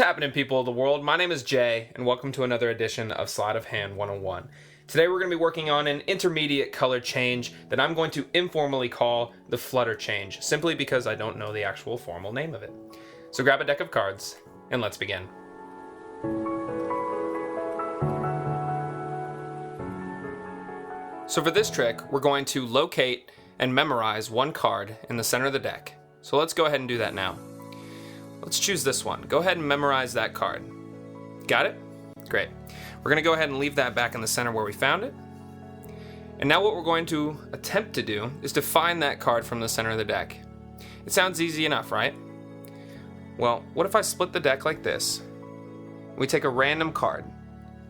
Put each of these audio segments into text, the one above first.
happening, people of the world? My name is Jay, and welcome to another edition of Sleight of Hand 101. Today we're going to be working on an intermediate color change that I'm going to informally call the Flutter Change, simply because I don't know the actual formal name of it. So grab a deck of cards, and let's begin. So for this trick, we're going to locate and memorize one card in the center of the deck. So let's go ahead and do that now. Let's choose this one. Go ahead and memorize that card. Got it? Great. We're going to go ahead and leave that back in the center where we found it. And now what we're going to attempt to do is to find that card from the center of the deck. It sounds easy enough, right? Well, what if I split the deck like this? We take a random card.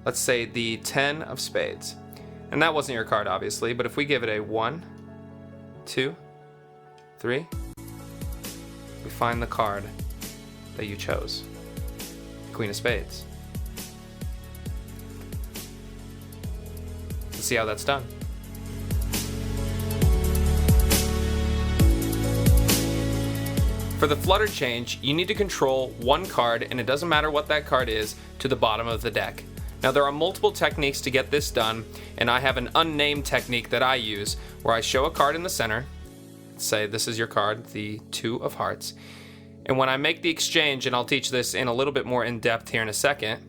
Let's say the 10 of spades. And that wasn't your card, obviously, but if we give it a 1, 2, 3, we find the card that you chose, the Queen of Spades. Let's see how that's done. For the Flutter Change, you need to control one card, and it doesn't matter what that card is, to the bottom of the deck. Now there are multiple techniques to get this done, and I have an unnamed technique that I use where I show a card in the center, say this is your card, the 2 of Hearts, and when I make the exchange, and I'll teach this in a little bit more in depth here in a second,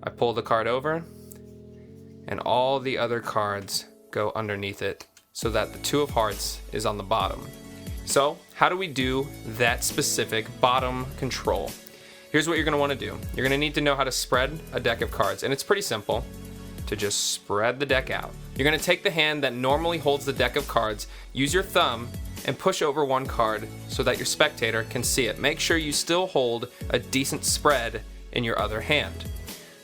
I pull the card over, and all the other cards go underneath it so that the 2 of Hearts is on the bottom. So how do we do that specific bottom control? Here's what you're going to want to do. You're going to need to know how to spread a deck of cards, and it's pretty simple to just spread the deck out. You're going to take the hand that normally holds the deck of cards, use your thumb, and push over one card so that your spectator can see it. Make sure you still hold a decent spread in your other hand.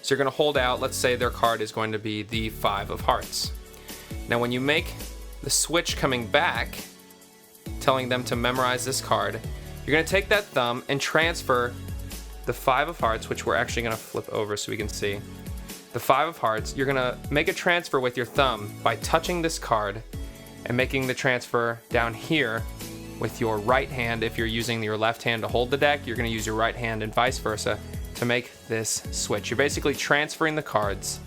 So you're going to hold out, let's say their card is going to be the 5 of Hearts. Now when you make the switch coming back, telling them to memorize this card, you're going to take that thumb and transfer the 5 of Hearts, which we're actually going to flip over so we can see. The 5 of Hearts, you're going to make a transfer with your thumb by touching this card and making the transfer down here with your right hand. If you're using your left hand to hold the deck, you're going to use your right hand and vice versa to make this switch. You're basically transferring the cards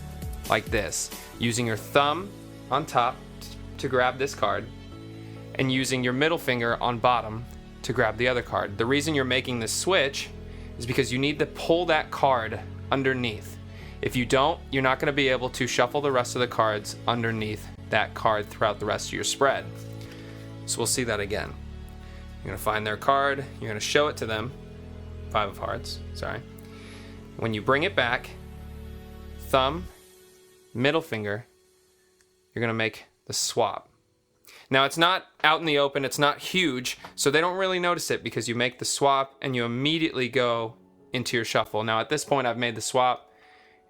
like this, using your thumb on top to grab this card and using your middle finger on bottom to grab the other card. The reason you're making this switch is because you need to pull that card underneath. If you don't, you're not going to be able to shuffle the rest of the cards underneath that card throughout the rest of your spread. So we'll see that again. You're going to find their card, you're going to show it to them, 5 of Hearts, sorry. When you bring it back, thumb, middle finger, you're going to make the swap. Now it's not out in the open, it's not huge, so they don't really notice it because you make the swap and you immediately go into your shuffle. Now at this point I've made the swap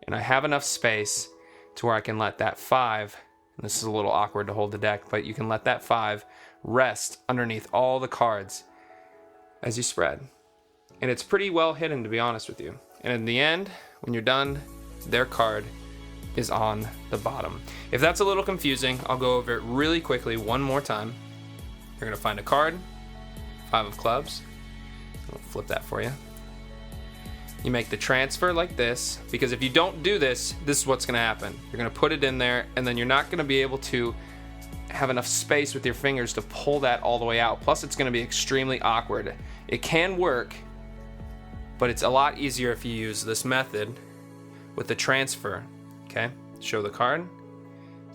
and I have enough space to where I can let that 5, and this is a little awkward to hold the deck, but you can let that 5 rest underneath all the cards as you spread. And it's pretty well hidden, to be honest with you. And in the end, when you're done, their card is on the bottom. If that's a little confusing, I'll go over it really quickly one more time. You're going to find a card, 5 of Clubs. I'll flip that for you. You make the transfer like this, because if you don't do this, this is what's going to happen. You're going to put it in there, and then you're not going to be able to have enough space with your fingers to pull that all the way out. Plus, it's going to be extremely awkward. It can work, but it's a lot easier if you use this method with the transfer. Okay, show the card,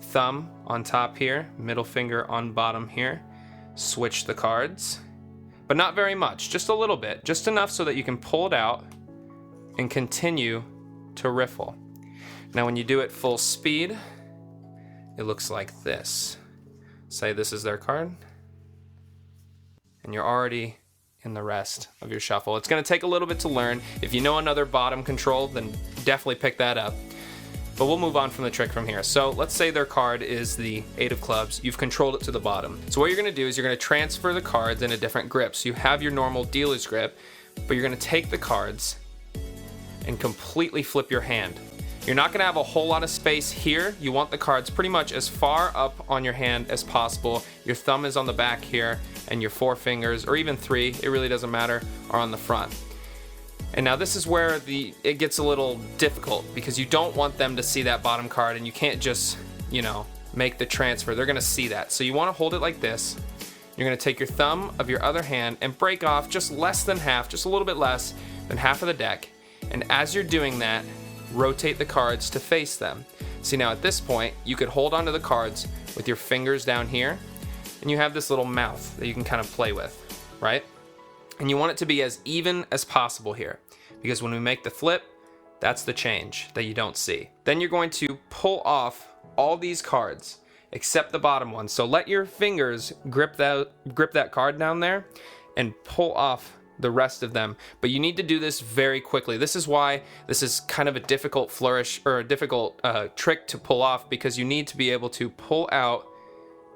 thumb on top here, middle finger on bottom here, switch the cards, but not very much, just a little bit, just enough so that you can pull it out and continue to riffle. Now when you do it full speed, it looks like this. Say this is their card, and you're already in the rest of your shuffle. It's going to take a little bit to learn. If you know another bottom control, then definitely pick that up. But we'll move on from the trick from here. So let's say their card is the 8 of Clubs. You've controlled it to the bottom. So what you're going to do is you're going to transfer the cards in a different grip. So you have your normal dealer's grip, but you're going to take the cards and completely flip your hand. You're not going to have a whole lot of space here. You want the cards pretty much as far up on your hand as possible. Your thumb is on the back here, and your 4 fingers, or even 3, it really doesn't matter, are on the front. And now this is where it gets a little difficult, because you don't want them to see that bottom card, and you can't just, you know, make the transfer. They're gonna see that. So you wanna hold it like this. You're gonna take your thumb of your other hand and break off just less than half, just a little bit less than half of the deck. And as you're doing that, rotate the cards to face them. See, now at this point, you could hold onto the cards with your fingers down here, and you have this little mouth that you can kind of play with, right? And you want it to be as even as possible here, because when we make the flip, that's the change that you don't see. Then you're going to pull off all these cards except the bottom one. So let your fingers grip that card down there and pull off the rest of them. But you need to do this very quickly. This is why this is kind of a difficult flourish, or a difficult trick to pull off, because you need to be able to pull out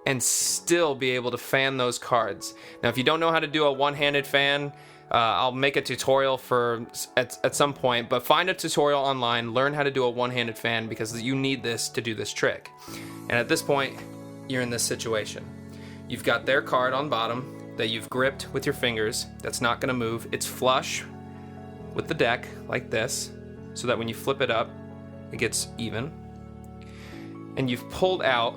and still be able to fan those cards. Now, if you don't know how to do a one-handed fan, I'll make a tutorial at some point, but find a tutorial online, learn how to do a one-handed fan, because you need this to do this trick. And at this point, you're in this situation. You've got their card on bottom that you've gripped with your fingers. That's not gonna move. It's flush with the deck like this, so that when you flip it up, it gets even. And you've pulled out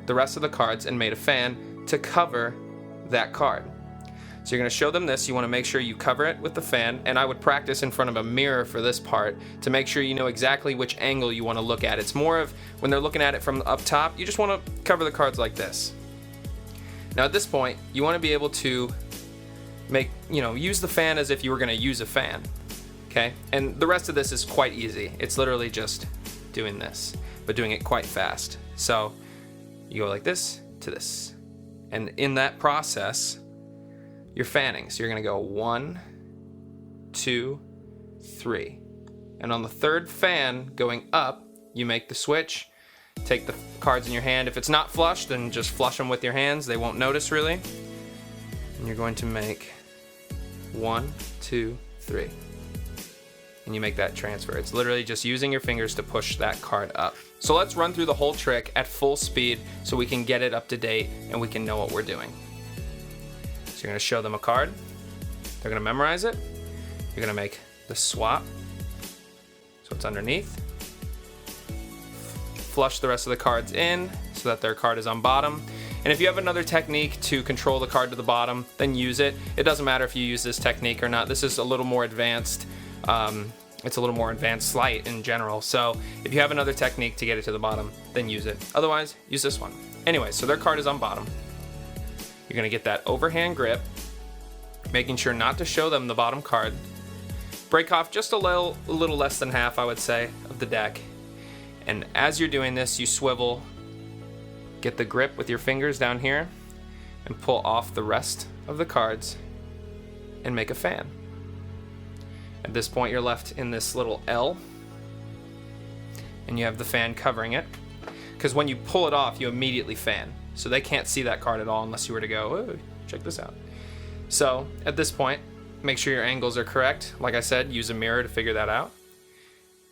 the rest of the cards and made a fan to cover that card. So you're going to show them this. You want to make sure you cover it with the fan, and I would practice in front of a mirror for this part to make sure you know exactly which angle you want to look at. It's more of when they're looking at it from up top, you just want to cover the cards like this. Now at this point, you want to be able to use the fan as if you were going to use a fan. Okay? And the rest of this is quite easy. It's literally just doing this, but doing it quite fast. So you go like this to this. And in that process, you're fanning. So you're gonna go 1, 2, 3. And on the third fan going up, you make the switch, take the cards in your hand. If it's not flush, then just flush them with your hands. They won't notice really. And you're going to make 1, 2, 3. And you make that transfer. It's literally just using your fingers to push that card up. So let's run through the whole trick at full speed so we can get it up to date and we can know what we're doing. So you're gonna show them a card. They're gonna memorize it. You're gonna make the swap so it's underneath. Flush the rest of the cards in so that their card is on bottom. And if you have another technique to control the card to the bottom, then use it. It doesn't matter if you use this technique or not. This is a little more advanced. It's a little more advanced sleight in general. So if you have another technique to get it to the bottom, then use it. Otherwise, use this one. Anyway, so their card is on bottom. You're gonna get that overhand grip, making sure not to show them the bottom card. Break off just a little less than half, I would say, of the deck. And as you're doing this, you swivel, get the grip with your fingers down here, and pull off the rest of the cards and make a fan. At this point, you're left in this little L, and you have the fan covering it. Because when you pull it off, you immediately fan. So they can't see that card at all unless you were to go, oh, check this out. So at this point, make sure your angles are correct. Like I said, use a mirror to figure that out.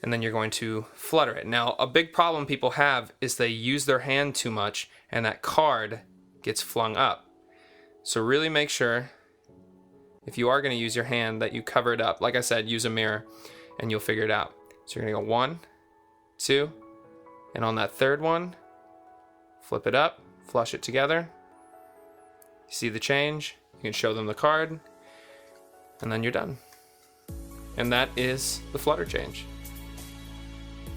And then you're going to flutter it. Now, a big problem people have is they use their hand too much and that card gets flung up. So really make sure, if you are going to use your hand, that you cover it up. Like I said, use a mirror and you'll figure it out. So you're going to go 1, 2, and on that third one, flip it up, flush it together. You see the change? You can show them the card, and then you're done. And that is the Flutter Change.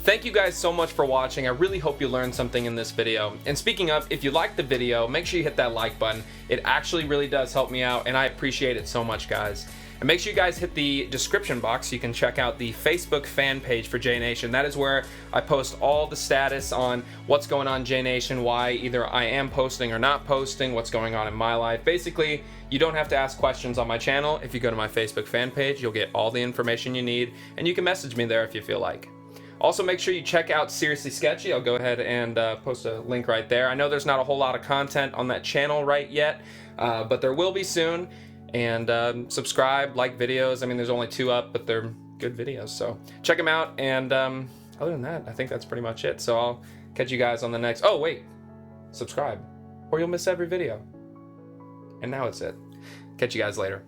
Thank you guys so much for watching. I really hope you learned something in this video. And speaking of, if you liked the video, make sure you hit that like button. It actually really does help me out, and I appreciate it so much, guys. And make sure you guys hit the description box so you can check out the Facebook fan page for JNation. That is where I post all the status on what's going on in JNation, why either I am posting or not posting, what's going on in my life. Basically, you don't have to ask questions on my channel. If you go to my Facebook fan page, you'll get all the information you need, and you can message me there if you feel like. Also, make sure you check out Seriously Sketchy. I'll go ahead and post a link right there. I know there's not a whole lot of content on that channel right yet, but there will be soon. And subscribe, like videos. I mean, there's only 2 up, but they're good videos. So check them out. And other than that, I think that's pretty much it. So I'll catch you guys on the next... Oh, wait. Subscribe, or you'll miss every video. And now it's it. Catch you guys later.